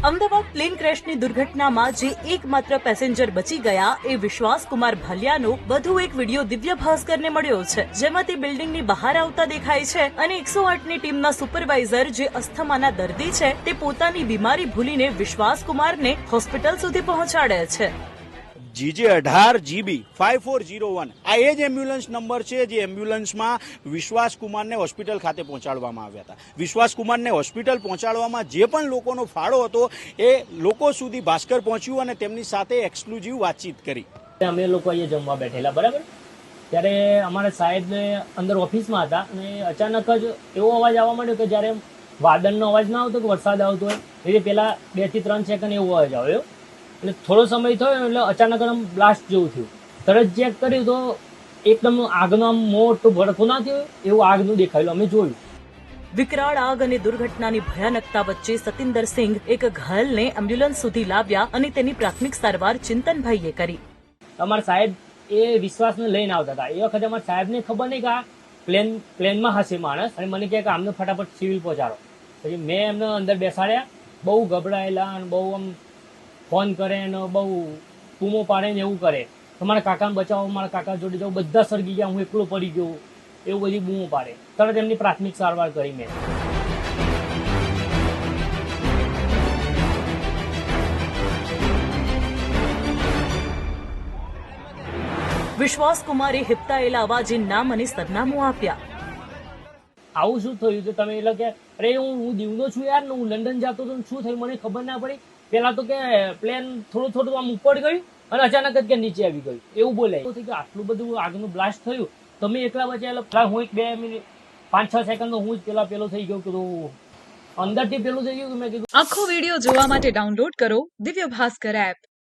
Ahmedabad plane ક્રેશની દુર્ઘટનામાં જે એકમાત્ર પેસેન્જર બચી ગયા એ વિશ્વાસ કુમાર ભાલિયાનો વધુ એક વિડીયો દિવ્ય ભાસ્કરને મળ્યો છે, જેમાં તે બિલ્ડિંગની બહાર આવતા દેખાય છે અને 108ની ટીમના સુપરવાઇઝર જે અસ્થમાના દર્દી છે તે પોતાની બીમારી ભૂલીને વિશ્વાસ કુમારને હોસ્પિટલ સુધી પહોંચાડે છે. GJ18GB 5401 આ એ જ એમ્બ્યુલન્સ નંબર છે જે એમ્બ્યુલન્સમાં વિશ્વાસ કુમારને હોસ્પિટલ ખાતે પહોંચાડવામાં આવ્યા હતા. વિશ્વાસ કુમારને હોસ્પિટલ પહોંચાડવામાં જે પણ લોકોનો ફાળો હતો એ લોકો સુધી ભાસ્કર પહોંચ્યું અને તેમની સાથે એક્સક્લુઝિવ વાતચીત કરી. અમે લોકો અહીંયા જમવા બેઠેલા, બરાબર, ત્યારે અમારા સાહેબને અંદર ઓફિસમાં હતા અને અચાનક જ એવો અવાજ આવવા માંડ્યો કે જ્યારે વાદળનો અવાજ ના આવતો કે વરસાદ આવતો હોય એ પહેલાં 2 થી 3 સેકન્ડ એવો અવાજ આવ્યો એટલે થોડો સમય થયો એટલે અચાનક આમ બ્લાસ્ટ જેવું થયું. તરત ચેક કર્યું તો એકદમ આગનો આમ મોટો ભડકો ના થયો એવું આગનું દેખાયેલું અમે જોયું. વિકરાળ આગ અને દુર્ઘટનાની ભયાનકતા વચ્ચે સતિન્દરસિંહ એક ઘાયલને એમ્બ્યુલન્સ સુધી લાવ્યા અને તેની પ્રાથમિક સારવાર ચિંતનભાઈએ કરી. અમારા સાહેબ એ વિશ્વાસને લઈને આવતા હતા. એ વખતે અમારા સાહેબને ખબર નહીં કે આ પ્લેનમાં હશે માણસ અને મને કહે કે આમને ફટાફટ સિવિલ પહોંચાડો. પછી મેં એમને અંદર બેસાડ્યા. બહુ ગભરાયેલા અને બહુ આમ ફોન કરે ને બહુ બૂમો પાડે ને એવું કરે. તમારા કાકાને બચાવો, મારા કાકા જોડે જાઓ, બધા સળગી ગયા, હું એકલો પડી ગયો, એવું બધી બૂમો પાડે. તરત એમની પ્રાથમિક સારવાર કરી મેં. વિશ્વાસ કુમારે હિપતાયેલા અવાજે નામ અને સરનામું આપ્યા. આવું શું થયું તો તમે એટલે કે અરે હું દીવનો છું યાર, હું લંડન જતો હતો, શું થયું મને ખબર ના પડી. પેલા તો કે પ્લેન થોડું આમ ઉપર ગયું અને અચાનક જ કે નીચે આવી ગયું એવું બોલાય કે આટલું બધું આગનું બ્લાસ્ટ થયું તમે એકલા બચાયેલા. હું 2 મિનિટ 5-6 સેકન્ડ હું જ પેલો થઈ ગયો કે અંદરથી પેલું થઈ ગયું. મેં કીધું આખો વિડીયો જોવા માટે ડાઉનલોડ કરો દિવ્ય ભાસ્કર એપ.